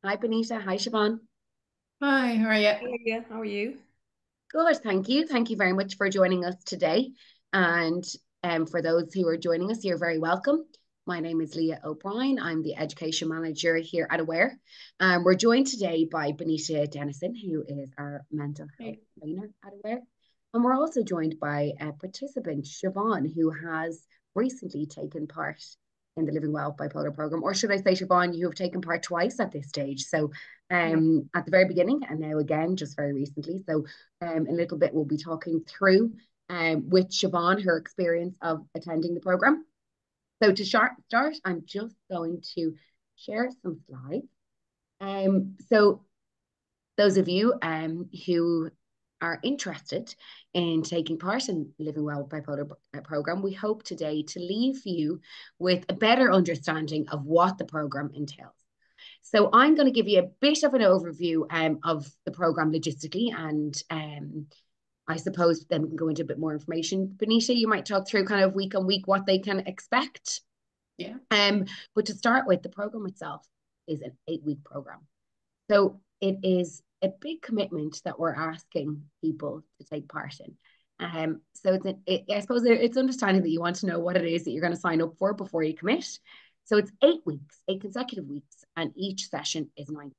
Hi, Bonita. Hi, Siobhan. Hi, how are you? Hey, Leah, how are you? Good, thank you. Thank you very much for joining us today. And for those who are joining us, you're very welcome. My name is Leah O'Brien. I'm the Education Manager here at Aware. We're joined today by Bonita Dennison, who is our mental health Hey. trainer at Aware. And we're also joined by a participant, Siobhan, who has recently taken part in the Living Well Bipolar program. Or should I say, Siobhan, you have taken part twice at this stage. So Yeah. at the very beginning and now again, just very recently. So a little bit we'll be talking through with Siobhan, her experience of attending the program. So to start, I'm just going to share some slides. So those of you who are interested in taking part in Living Well Bipolar program, we hope today to leave you with a better understanding of what the program entails. So I'm going to give you a bit of an overview of the program logistically, and I suppose then we can go into a bit more information. Bonita, you might talk through kind of week on week what they can expect. Yeah. But to start with, the program itself is an 8-week program. So it is a big commitment that we're asking people to take part in. So I suppose it's understanding that you want to know what it is that you're going to sign up for before you commit. So it's 8 weeks, 8 consecutive weeks, and each session is 9.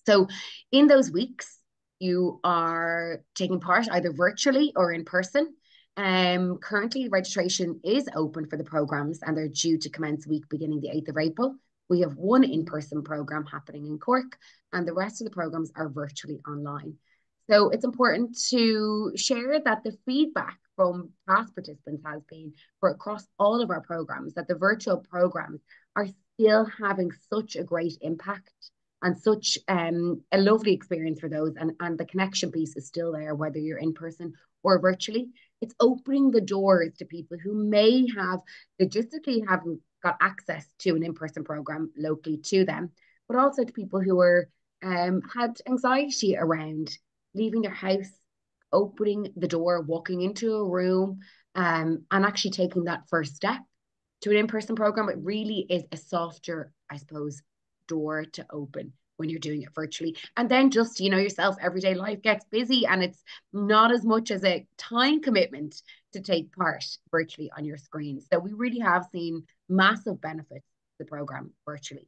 So in those weeks, you are taking part either virtually or in person. Currently, registration is open for the programs and they're due to commence week beginning the 8th of April. We have one in-person program happening in Cork, and the rest of the programs are virtually online. So it's important to share that the feedback from past participants has been for across all of our programs that the virtual programs are still having such a great impact and such a lovely experience for those. And the connection piece is still there, whether you're in person or virtually. It's opening the doors to people who may have logistically haven't got access to an in-person program locally to them, but also to people who are had anxiety around leaving their house, opening the door, walking into a room, and actually taking that first step to an in-person program. It really is a softer, I suppose, door to open when you're doing it virtually. And then just, yourself, everyday life gets busy and it's not as much as a time commitment to take part virtually on your screen. So we really have seen massive benefits to the program virtually.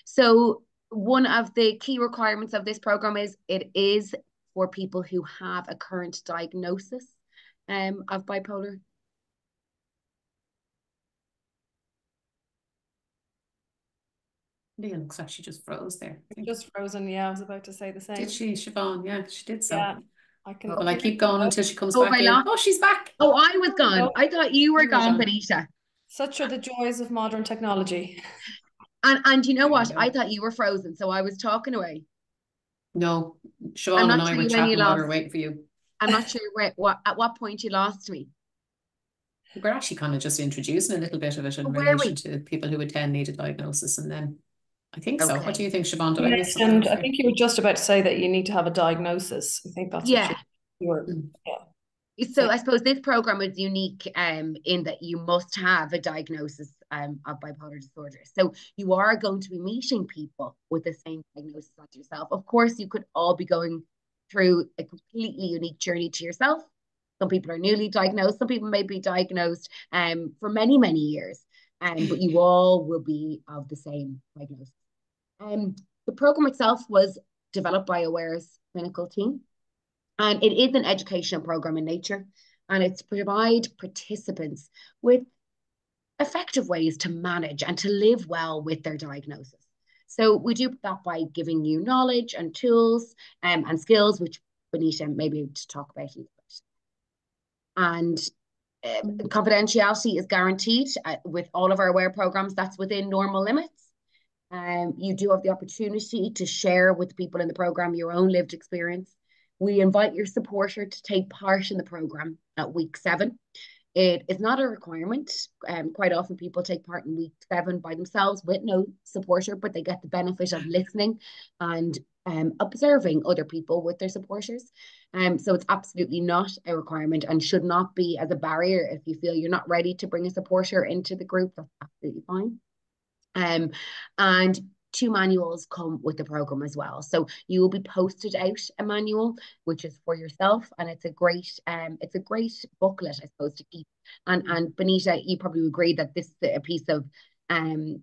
So one of the key requirements of this program is it is for people who have a current diagnosis of bipolar. Leah looks like she just froze there. I think. Just frozen. Yeah, I was about to say the Did same. she, Siobhan? Yeah, she did so. Yeah, I can. Oh, Well, I keep going until she comes have back I in. lost? Oh, she's back. Oh, I was gone. No, I thought you were You were gone, gone. Benita. such are the joys of modern technology. And you know There you what? I go. thought you were frozen, so I was talking away. No, I'm Siobhan and not I sure were when you chatting while we were lost. waiting for you. I'm not sure at what point you lost me. We're actually kind of just introducing a little bit of it in Oh, were relation we? to people who attend need a diagnosis, and then I think so. What do Okay. you think, Siobhan? Did You I miss something mentioned, off I here? think you were just about to say that you need to have a diagnosis. I think that's what Yeah. you were, Mm. yeah, So saying. I suppose this program is unique in that you must have a diagnosis of bipolar disorder. So you are going to be meeting people with the same diagnosis as yourself. Of course, you could all be going through a completely unique journey to yourself. Some people are newly diagnosed. Some people may be diagnosed for many, many years. But you all will be of the same diagnosis. Um, the program itself was developed by Aware's clinical team. And it is an educational program in nature, and it's to provide participants with effective ways to manage and to live well with their diagnosis. So we do that by giving you knowledge and tools and skills, which Bonita maybe to talk about a little bit. And confidentiality is guaranteed with all of our Aware programs. That's within normal limits. You do have the opportunity to share with people in the program your own lived experience. We invite your supporter to take part in the program at week 7. It is not a requirement. Quite often people take part in week 7 by themselves with no supporter, but they get the benefit of listening and observing other people with their supporters. So it's absolutely not a requirement and should not be as a barrier. If you feel you're not ready to bring a supporter into the group, that's absolutely fine. And 2 manuals come with the program as well. So you will be posted out a manual, which is for yourself, and it's a great booklet, I suppose, to keep. And Bonita, you probably agree that this is a piece of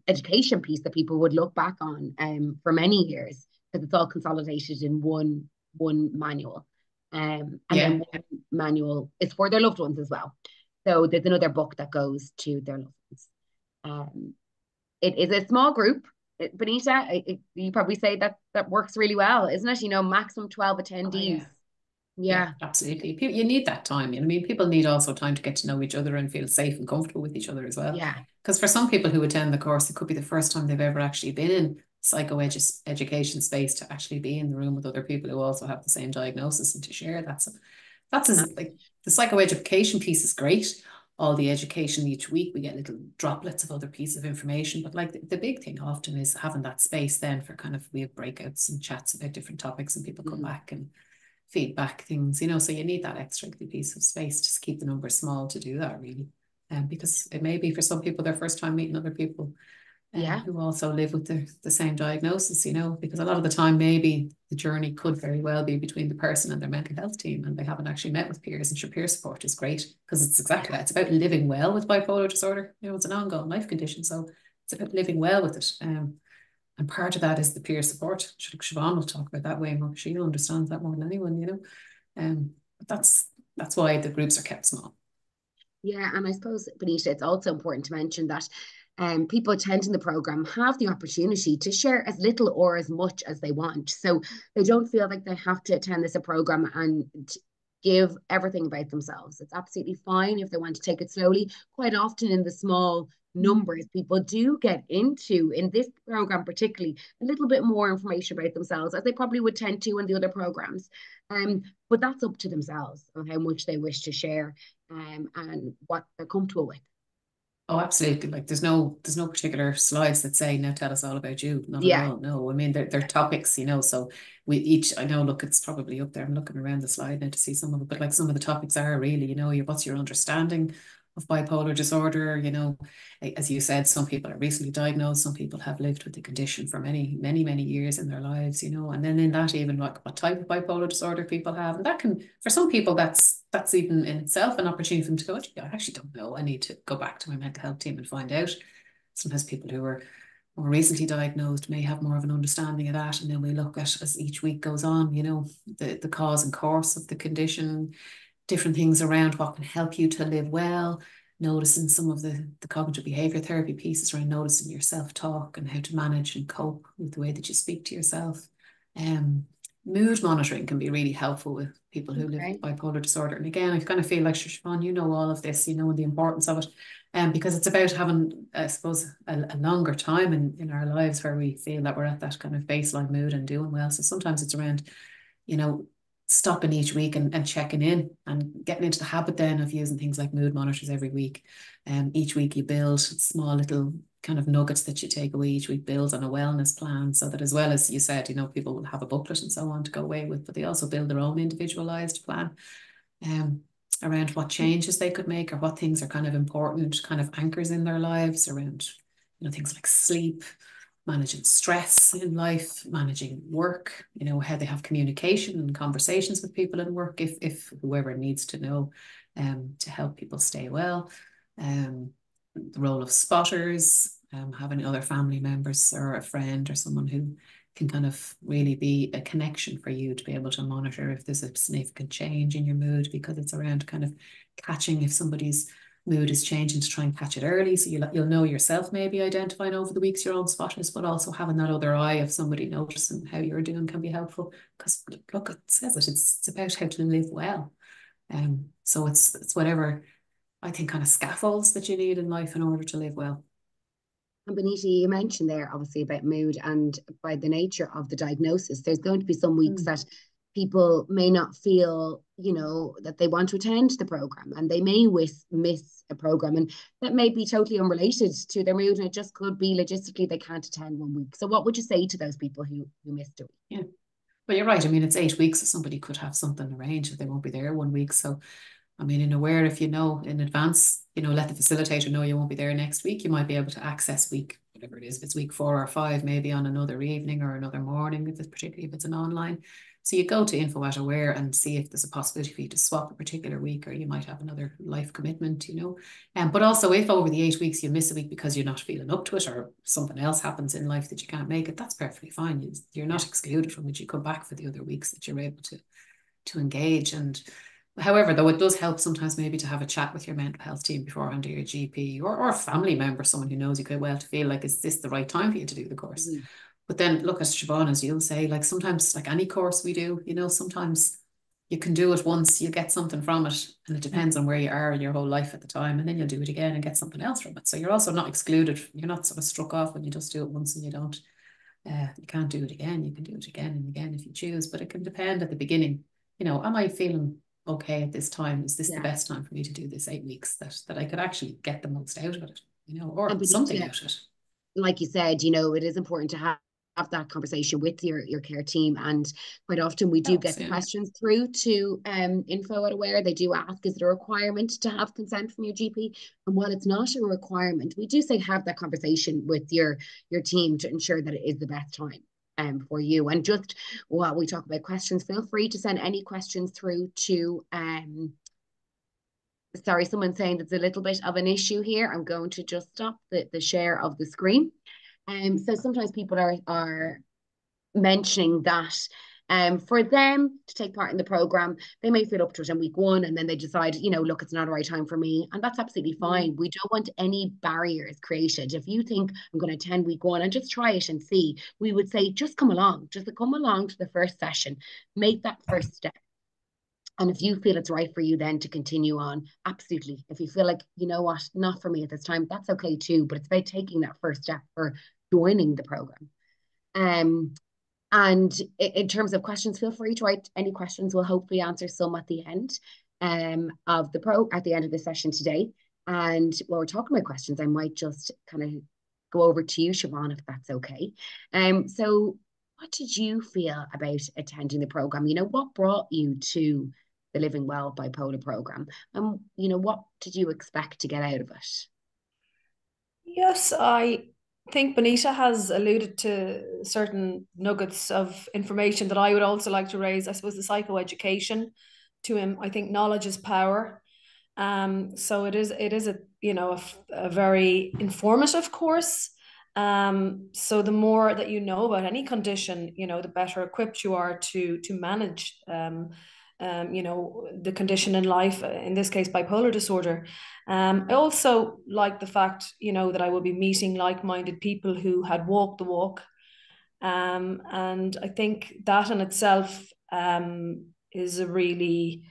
education piece that people would look back on for many years, because it's all consolidated in one manual. And then one manual is for their loved ones as well. So there's another book that goes to their loved ones. It is a small group. Bonita, you probably say that works really well, isn't it? Maximum 12 attendees. Oh, yeah, absolutely. You need that time. I mean, people need also time to get to know each other and feel safe and comfortable with each other as well. Yeah. Because for some people who attend the course, it could be the first time they've ever actually been in education space, to actually be in the room with other people who also have the same diagnosis and to share that. So like the psychoeducation piece is great. All the education each week, we get little droplets of other pieces of information. But like the big thing often is having that space then for we have breakouts and chats about different topics, and people come back and feedback things, so you need that extra piece of space to keep the numbers small to do that, really. Because it may be for some people their first time meeting other people who also live with the same diagnosis, because a lot of the time maybe the journey could very well be between the person and their mental health team, and they haven't actually met with peers, and peer support is great, because it's exactly that. It's about living well with bipolar disorder. It's an ongoing life condition, so it's about living well with it. And part of that is the peer support. Siobhan will talk about that way more. She'll understand that more than anyone, But that's why the groups are kept small. Yeah, and I suppose, Bonita, it's also important to mention that people attending the program have the opportunity to share as little or as much as they want. So they don't feel like they have to attend this program and give everything about themselves. It's absolutely fine if they want to take it slowly. Quite often in the small numbers, people do get into, in this program particularly, a little bit more information about themselves, as they probably would tend to in the other programs. But that's up to themselves on how much they wish to share and what they're comfortable with. Oh, absolutely. Like there's no particular slides that say, now tell us all about you. Not at all. No, I mean, they're topics, so we each, I know, look, it's probably up there. I'm looking around the slide now to see some of it, but like some of the topics are really, what's your understanding of bipolar disorder? As you said, some people are recently diagnosed, some people have lived with the condition for many, many, many years in their lives, and then in that, even like what type of bipolar disorder people have. And that can, for some people, that's even in itself an opportunity for them to go, I actually don't know. I need to go back to my mental health team and find out. Sometimes people who are more recently diagnosed may have more of an understanding of that. And then we look at, as each week goes on, the cause and course of the condition, different things around what can help you to live well, noticing some of the cognitive behavior therapy pieces around noticing your self-talk and how to manage and cope with the way that you speak to yourself. Mood monitoring can be really helpful with people who live with bipolar disorder. And again, I kind of feel like, Siobhan, all of this, and the importance of it. Because it's about having, I suppose, a longer time in our lives where we feel that we're at that kind of baseline mood and doing well. So sometimes it's around, stopping each week and checking in and getting into the habit then of using things like mood monitors every week. Each week you build small little kind of nuggets that you take away. Each week builds on a wellness plan, so that, as well as you said, people will have a booklet and so on to go away with, but they also build their own individualized plan around what changes they could make, or what things are kind of important, kind of anchors in their lives around, things like sleep, managing stress in life, managing work, how they have communication and conversations with people in work, if whoever needs to know, to help people stay well. The role of spotters, having other family members or a friend or someone who can kind of really be a connection for you to be able to monitor if there's a significant change in your mood, because it's around kind of catching if somebody's mood is changing, to try and catch it early, so you'll know yourself, maybe identifying over the weeks your own spotters, but also having that other eye of somebody noticing how you're doing can be helpful, because look, it says it's about how to live well. So it's whatever, I think, kind of scaffolds that you need in life in order to live well. And Bonita, you mentioned there obviously about mood, and by the nature of the diagnosis, there's going to be some weeks that people may not feel, that they want to attend the program, and they may miss a program, and that may be totally unrelated to their mood, and it just could be logistically they can't attend one week. So what would you say to those people who missed a week? Yeah, well, you're right. I mean, it's 8 weeks, so somebody could have something arranged if they won't be there 1 week. So I mean, if you know in advance, let the facilitator know you won't be there next week, you might be able to access week whatever it is, if it's week 4 or 5, maybe on another evening or another morning, particularly if it's an online. So you go to info at Aware and see if there's a possibility for you to swap a particular week, or you might have another life commitment, But also, if over the 8 weeks you miss a week because you're not feeling up to it, or something else happens in life that you can't make it, that's perfectly fine. You're not excluded from it. You come back for the other weeks that you're able to engage. And however, though, it does help sometimes maybe to have a chat with your mental health team beforehand, or your GP, or a family member, someone who knows you quite well, to feel like, is this the right time for you to do the course? Mm-hmm. But then look, as Siobhan, as you'll say, like sometimes, like any course we do, sometimes you can do it once, you get something from it, and it depends on where you are in your whole life at the time, and then you'll do it again and get something else from it. So you're also not excluded. You're not sort of struck off when you just do it once and you don't. You can't do it again. You can do it again and again if you choose, but it can depend at the beginning. Am I feeling okay at this time? Is this the best time for me to do this 8 weeks that I could actually get the most out of it, or Bonita, something out of it? Like you said, it is important to have that conversation with your care team, and quite often we do get the questions through to info at Aware. They do ask, is it a requirement to have consent from your GP? And while it's not a requirement, we do say have that conversation with your team to ensure that it is the best time for you. And just while we talk about questions, feel free to send any questions through to sorry, someone's saying there's a little bit of an issue here. I'm going to just stop the share of the screen. So sometimes people are mentioning that for them to take part in the program, they may feel up to it in week 1, and then they decide, look, it's not the right time for me. And that's absolutely fine. We don't want any barriers created. If you think I'm going to attend week 1 and just try it and see, we would say, just come along to the first session, make that first step. And if you feel it's right for you then to continue on, absolutely. If you feel like, you know what, not for me at this time, that's okay too. But it's about taking that first step for joining the program. And in terms of questions, feel free to write any questions. We'll hopefully answer some at the end at the end of the session today. And while we're talking about questions, I might just kind of go over to you, Siobhan, if that's okay. So what did you feel about attending the program? What brought you to the Living Well Bipolar program? And, what did you expect to get out of it? Yes, I think Bonita has alluded to certain nuggets of information that I would also like to raise. I suppose the psychoeducation to him. I think knowledge is power. So it is a very informative course. So the more that you know about any condition, the better equipped you are to manage the condition in life, in this case, bipolar disorder. I also like the fact, that I will be meeting like-minded people who had walked the walk. And I think that in itself is a really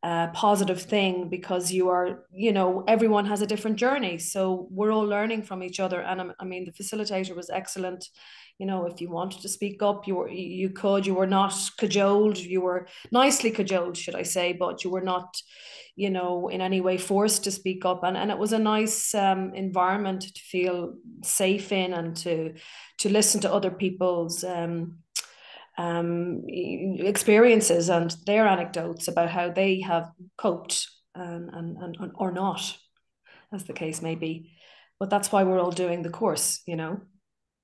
positive thing, because everyone has a different journey. So we're all learning from each other. And I mean, the facilitator was excellent. If you wanted to speak up, you were not cajoled, you were nicely cajoled, should I say, but you were not, in any way forced to speak up. And it was a nice environment to feel safe in, and to listen to other people's experiences and their anecdotes about how they have coped and or not, as the case may be. But that's why we're all doing the course,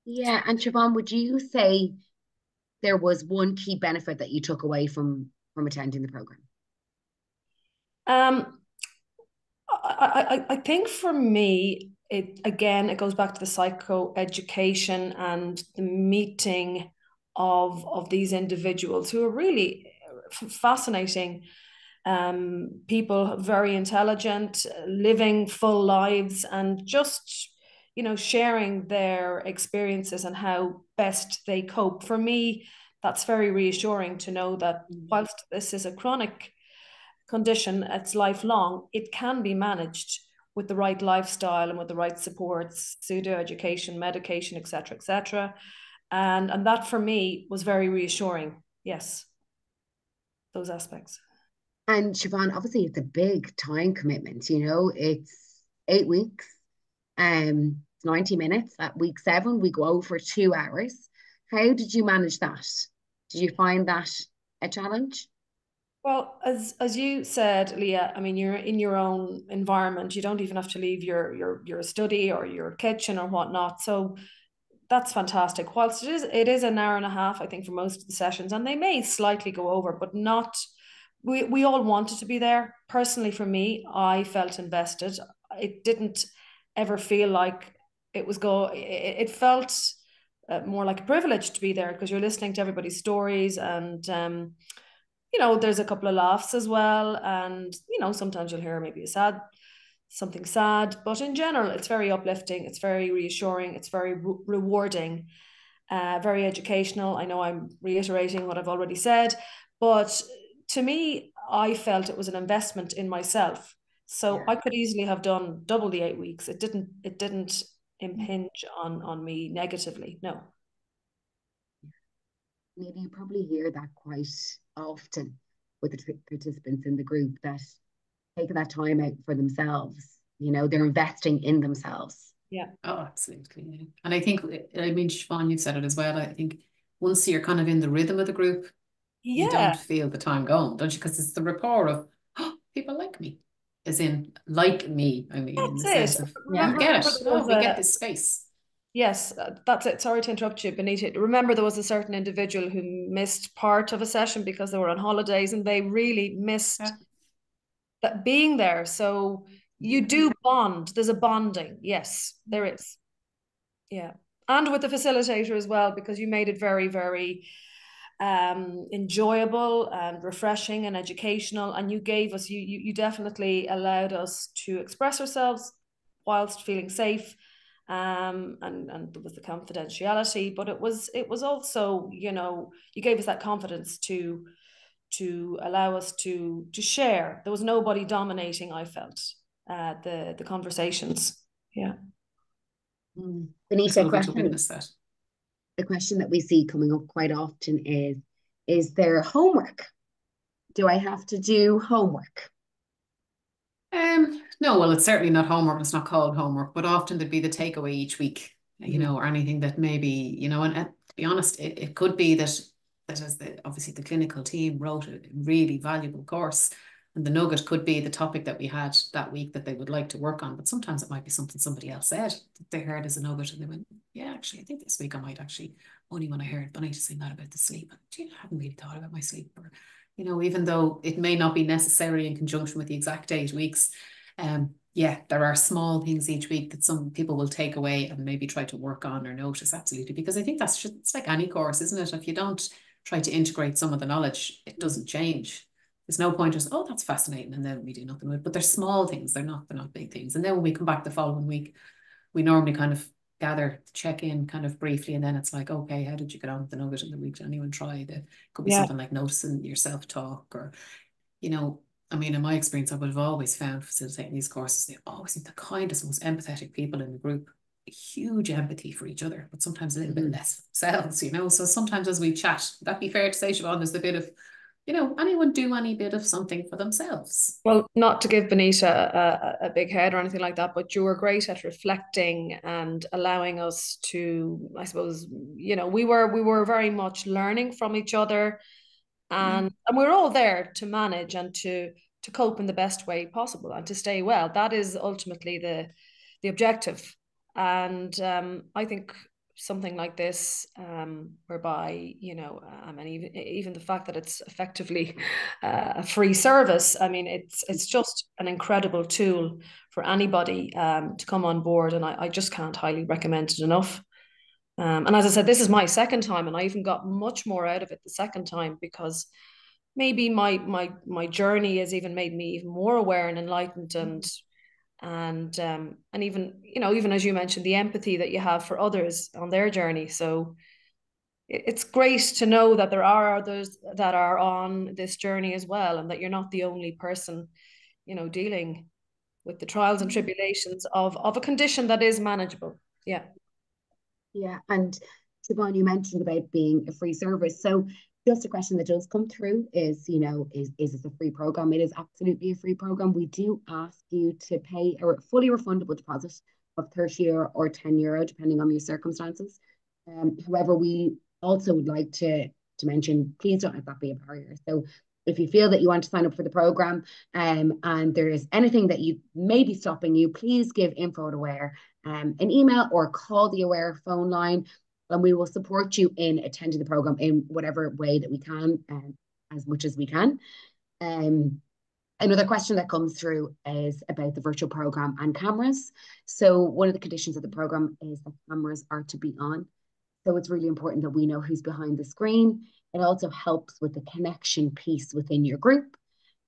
Yeah, and Siobhan, would you say there was one key benefit that you took away from attending the program? I think for me, it goes back to the psychoeducation and the meeting of these individuals who are really fascinating people, very intelligent, living full lives, and just sharing their experiences and how best they cope. For me, that's very reassuring to know that whilst this is a chronic condition, it's lifelong, it can be managed with the right lifestyle and with the right supports, pseudo education, medication, etc., etc. And that for me was very reassuring. Yes, those aspects. And Siobhan, obviously it's a big time commitment, it's 8 weeks, 90 minutes. At week 7, we go over 2 hours. How did you manage that? Did you find that a challenge? Well, as you said, Leah, I mean, you're in your own environment. You don't even have to leave your study or your kitchen or whatnot. So that's fantastic. Whilst it is an hour and a half, I think, for most of the sessions, and they may slightly go over, but not. We all wanted to be there. Personally, for me, I felt invested. It didn't ever feel like it was go. It felt more like a privilege to be there because you're listening to everybody's stories and there's a couple of laughs as well. And, sometimes you'll hear maybe something sad, but in general, it's very uplifting. It's very reassuring. It's very rewarding, very educational. I know I'm reiterating what I've already said, but to me, I felt it was an investment in myself. So I could easily have done double the 8 weeks. It didn't impinge on me negatively. No. Maybe you probably hear that quite often with the participants in the group, that taking that time out for themselves, they're investing in themselves. Yeah. Oh, absolutely. Yeah. And I think, I mean, Siobhan, you said it as well. I think once you're kind of in the rhythm of the group, you don't feel the time going, don't you? Because it's the rapport of, oh, people like me, as in like me. I mean, in the sense of, we get it. Oh, we get this space. Yes, that's it. Sorry to interrupt you, Bonita. Remember, there was a certain individual who missed part of a session because they were on holidays and they really missed that being there. So you do bond. There's a bonding. Yes, there is. Yeah. And with the facilitator as well, because you made it very, very enjoyable and refreshing and educational. And you gave us, you definitely allowed us to express ourselves whilst feeling safe. And with the confidentiality, but it was also, you gave us that confidence to allow us to share. There was nobody dominating, I felt, the conversations. Yeah. Bonita, the question that we see coming up quite often is there homework? Do I have to do homework? No, well, it's certainly not homework. It's not called homework, but often there'd be the takeaway each week, or anything that maybe, and to be honest, it could be that as obviously the clinical team wrote a really valuable course, and the nugget could be the topic that we had that week that they would like to work on. But sometimes it might be something somebody else said that they heard as a nugget, and they went, yeah, actually, I think this week I might actually, only when I heard Bonita saying that about the sleep, I hadn't really thought about my sleep. Or, even though it may not be necessarily in conjunction with the exact 8 weeks, there are small things each week that some people will take away and maybe try to work on or notice. Absolutely, because I think that's just, it's like any course, isn't it? If you don't try to integrate some of the knowledge, it doesn't change. There's no point just, oh, that's fascinating, and then we do nothing with it. But they're small things, they're not big things. And then when we come back the following week, we normally kind of gather, check in kind of briefly, and then it's like, okay, how did you get on with the nugget in the week? Did anyone try the, could be something like noticing your self-talk, or I mean, in my experience, I would have always found facilitating these courses, they always seem the kindest, most empathetic people in the group, huge empathy for each other, but sometimes a little bit less for themselves, So sometimes as we chat, would that be fair to say, Siobhan, there's a bit of, anyone do any bit of something for themselves? Well, not to give Bonita a big head or anything like that, but you were great at reflecting and allowing us to, I suppose, we were very much learning from each other, and we're all there to manage and to cope in the best way possible and to stay well. That is ultimately the objective. And I think something like this, whereby I mean, even the fact that it's effectively a free service, I mean, it's just an incredible tool for anybody to come on board, and I just can't highly recommend it enough. And as I said, this is my second time, and I even got much more out of it the second time, because maybe my journey has even made me even more aware and enlightened, and even even as you mentioned, the empathy that you have for others on their journey. So it's great to know that there are others that are on this journey as well, and that you're not the only person dealing with the trials and tribulations of a condition that is manageable. Yeah, and Siobhan, you mentioned about being a free service. So just a question that does come through is, is this a free program? It is absolutely a free program. We do ask you to pay a fully refundable deposit of 30 or 10 euro, depending on your circumstances. However, we also would like to mention, please don't let that be a barrier. So if you feel that you want to sign up for the program, and there is anything that you may be stopping you, please give info at Aware an email or call the Aware phone line, and we will support you in attending the program in whatever way that we can, as much as we can. Another question that comes through is about the virtual program and cameras. So one of the conditions of the program is that cameras are to be on. So it's really important that we know who's behind the screen. It also helps with the connection piece within your group.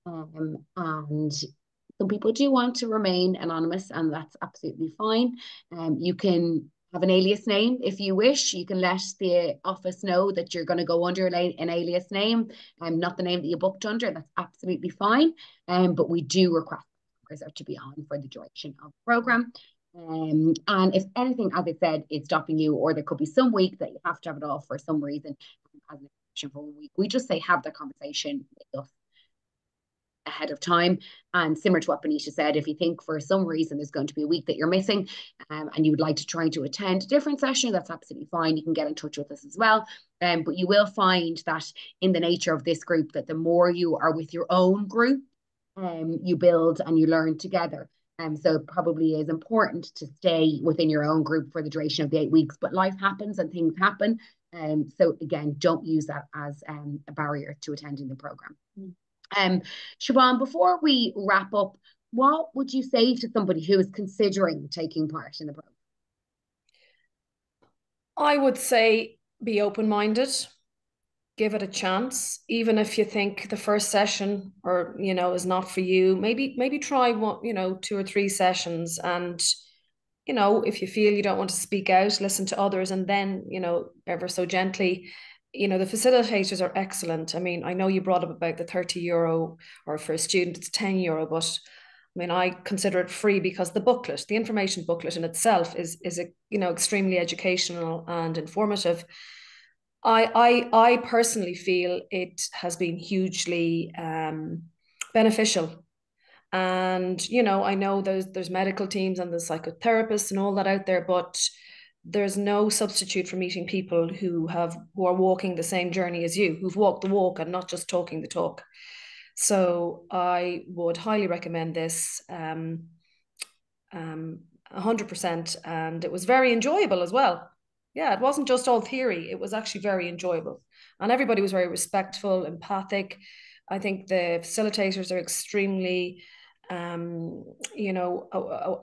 And some people do want to remain anonymous, and that's absolutely fine. You can have an alias name if you wish. You can let the office know that you're going to go under an alias name, not the name that you booked under. That's absolutely fine. But we do request cameras to be on for the duration of the program. And if anything, as I said, is stopping you, or there could be some week that you have to have it off for some reason, as an exception for 1 week, we just say have that conversation with us ahead of time. And similar to what Bonita said, if you think for some reason there's going to be a week that you're missing, and you would like to try to attend a different session, that's absolutely fine. You can get in touch with us as well. But you will find that in the nature of this group, that the more you are with your own group, you build and you learn together. So it probably is important to stay within your own group for the duration of the 8 weeks, but life happens and things happen. So again, don't use that as a barrier to attending the program. Siobhan, before we wrap up, what would you say to somebody who is considering taking part in the program? I would say be open-minded, give it a chance. Even if you think the first session is not for you, maybe try 2 or 3 sessions, and if you feel you don't want to speak out, listen to others, and then ever so gently. The facilitators are excellent. I mean, I know you brought up about the €30, or for a student it's €10, but I mean, I consider it free because the information booklet in itself is extremely educational and informative. I personally feel it has been hugely beneficial. And I know there's medical teams and there's psychotherapists and all that out there, but there's no substitute for meeting people who are walking the same journey as you, who've walked the walk and not just talking the talk. So I would highly recommend this 100%. And it was very enjoyable as well. Yeah, it wasn't just all theory. It was actually very enjoyable. And everybody was very respectful, empathic. I think the facilitators are extremely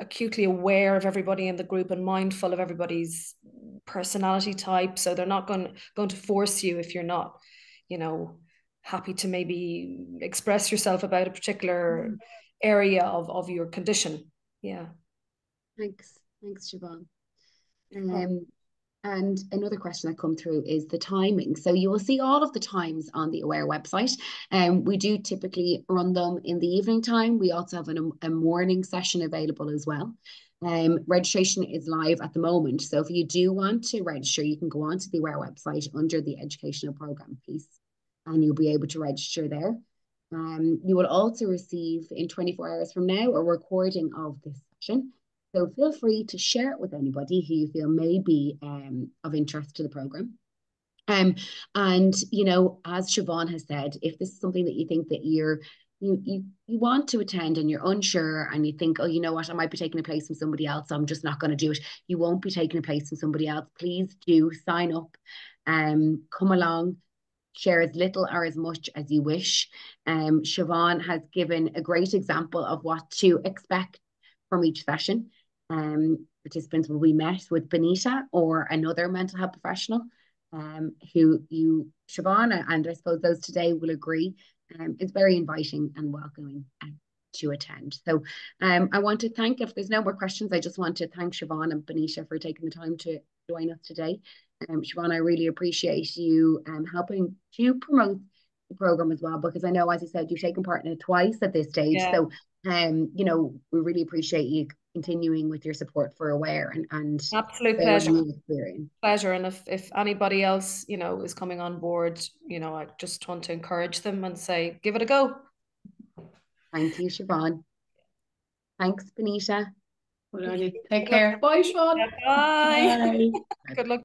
acutely aware of everybody in the group and mindful of everybody's personality type. So they're not going to force you if you're not, happy to maybe express yourself about a particular area of your condition. Yeah. Thanks, Siobhan. And another question that come through is the timing. So you will see all of the times on the Aware website. We do typically run them in the evening time. We also have a morning session available as well. Registration is live at the moment. So if you do want to register, you can go onto the Aware website under the educational program piece, and you'll be able to register there. You will also receive in 24 hours from now a recording of this session. So feel free to share it with anybody who you feel may be of interest to the program. And as Siobhan has said, if this is something that you think that you want to attend and you're unsure, and you think, oh, you know what, I might be taking a place from somebody else, so I'm just not going to do it. You won't be taking a place from somebody else. Please do sign up, come along, share as little or as much as you wish. Siobhan has given a great example of what to expect from each session. Participants will be met with Bonita or another mental health professional, who Siobhan, and I suppose those today will agree, is very inviting and welcoming to attend. So I want to thank, if there's no more questions, I just want to thank Siobhan and Bonita for taking the time to join us today. Siobhan, I really appreciate you helping to promote the program as well, because I know, as you said, you've taken part in it twice at this stage. Yeah. So we really appreciate you continuing with your support for Aware and absolute pleasure. And if anybody else is coming on board, I just want to encourage them and say, give it a go. Thank you, Siobhan. Thanks, Bonita. Take care. Bye, Siobhan. Bye. Good luck.